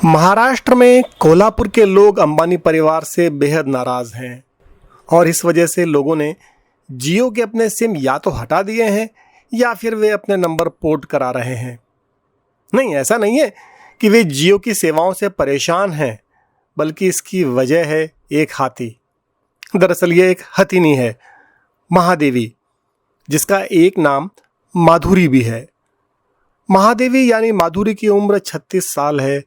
महाराष्ट्र में कोल्हापुर के लोग अंबानी परिवार से बेहद नाराज हैं और इस वजह से लोगों ने जियो के अपने सिम या तो हटा दिए हैं या फिर वे अपने नंबर पोर्ट करा रहे हैं। नहीं, ऐसा नहीं है कि वे जियो की सेवाओं से परेशान हैं, बल्कि इसकी वजह है एक हाथी। दरअसल ये एक हथिनी है, महादेवी, जिसका एक नाम माधुरी भी है। महादेवी यानी माधुरी की उम्र 36 साल है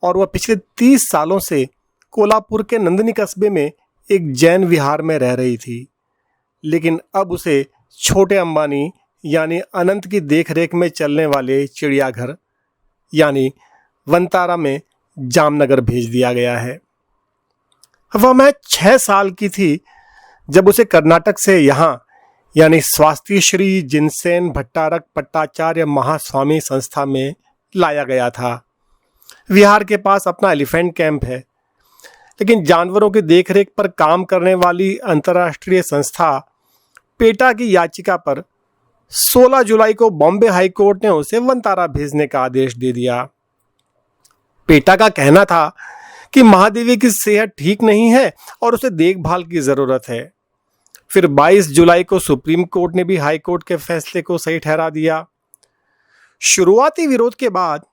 और वह पिछले 30 सालों से कोल्हापुर के नंदनी कस्बे में एक जैन विहार में रह रही थी, लेकिन अब उसे छोटे अंबानी यानी अनंत की देखरेख में चलने वाले चिड़ियाघर यानी वनतारा में जामनगर भेज दिया गया है। वह मैं 6 साल की थी जब उसे कर्नाटक से यहाँ यानी स्वास्थ्य श्री जिनसेन भट्टारक पट्टाचार्य महास्वामी संस्था में लाया गया था। विहार के पास अपना एलिफेंट कैंप है, लेकिन जानवरों की देखरेख पर काम करने वाली अंतर्राष्ट्रीय संस्था पेटा की याचिका पर 16 जुलाई को बॉम्बे हाई कोर्ट ने उसे वनतारा भेजने का आदेश दे दिया। पेटा का कहना था कि महादेवी की सेहत ठीक नहीं है और उसे देखभाल की जरूरत है। फिर 22 जुलाई को सुप्रीम कोर्ट ने भी हाई कोर्ट के फैसले को सही ठहरा दिया। शुरुआती विरोध के बाद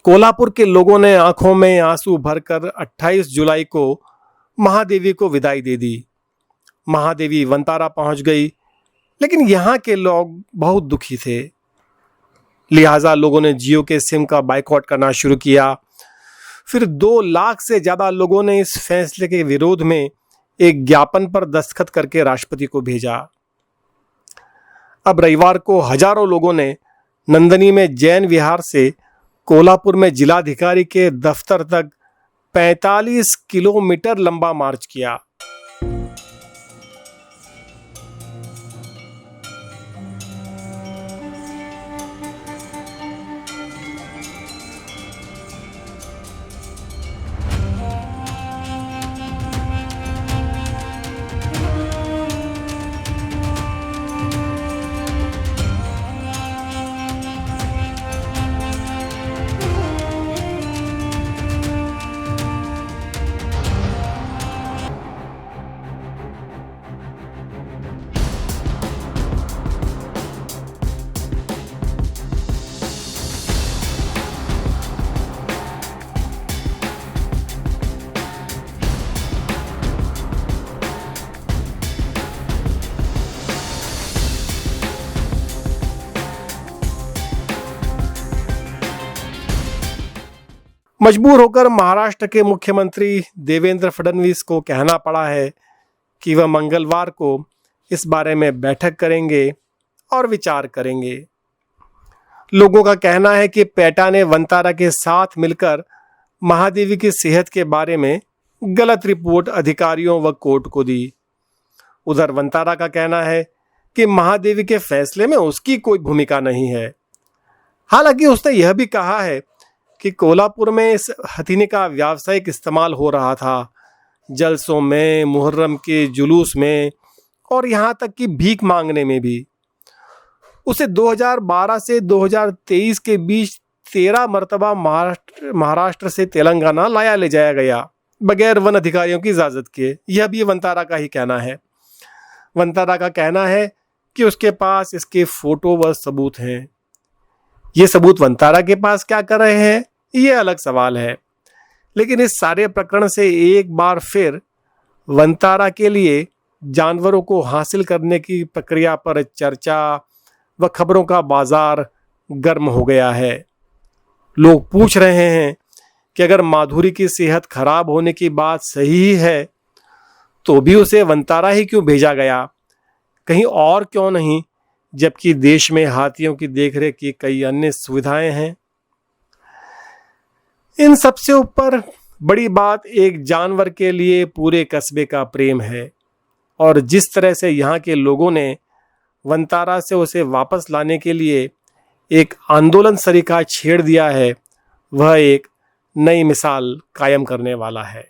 कोल्हापुर के लोगों ने आंखों में आंसू भरकर 28 जुलाई को महादेवी को विदाई दे दी। महादेवी वनतारा पहुंच गई, लेकिन यहाँ के लोग बहुत दुखी थे। लिहाजा लोगों ने जियो के सिम का बायकॉट करना शुरू किया। फिर 2 लाख से ज्यादा लोगों ने इस फैसले के विरोध में एक ज्ञापन पर दस्तखत करके राष्ट्रपति को भेजा। अब रविवार को हजारों लोगों ने नंदनी में जैन विहार से कोल्हापुर में जिलाधिकारी के दफ्तर तक 45 किलोमीटर लंबा मार्च किया। मजबूर होकर महाराष्ट्र के मुख्यमंत्री देवेंद्र फडणवीस को कहना पड़ा है कि वह मंगलवार को इस बारे में बैठक करेंगे और विचार करेंगे। लोगों का कहना है कि पेटा ने वनतारा के साथ मिलकर महादेवी की सेहत के बारे में गलत रिपोर्ट अधिकारियों व कोर्ट को दी। उधर वनतारा का कहना है कि महादेवी के फैसले में उसकी कोई भूमिका नहीं है। हालांकि उसने यह भी कहा है कि कोल्हापुर में इस हथिनी का व्यावसायिक इस्तेमाल हो रहा था, जलसों में, मुहर्रम के जुलूस में और यहाँ तक कि भीख मांगने में भी। उसे 2012 से 2023 के बीच 13 मरतबा महाराष्ट्र से तेलंगाना लाया ले जाया गया बगैर वन अधिकारियों की इजाज़त के। यह भी वनतारा का ही कहना है। वनतारा का कहना है कि उसके पास इसके फोटो व सबूत हैं। ये सबूत वनतारा के पास क्या कर रहे हैं, ये अलग सवाल है। लेकिन इस सारे प्रकरण से एक बार फिर वनतारा के लिए जानवरों को हासिल करने की प्रक्रिया पर चर्चा व खबरों का बाजार गर्म हो गया है। लोग पूछ रहे हैं कि अगर माधुरी की सेहत खराब होने की बात सही है तो भी उसे वनतारा ही क्यों भेजा गया, कहीं और क्यों नहीं, जबकि देश में हाथियों की देखरेख की कई अन्य सुविधाएं हैं। इन सबसे ऊपर बड़ी बात एक जानवर के लिए पूरे कस्बे का प्रेम है और जिस तरह से यहाँ के लोगों ने वनतारा से उसे वापस लाने के लिए एक आंदोलन सरीखा छेड़ दिया है, वह एक नई मिसाल कायम करने वाला है।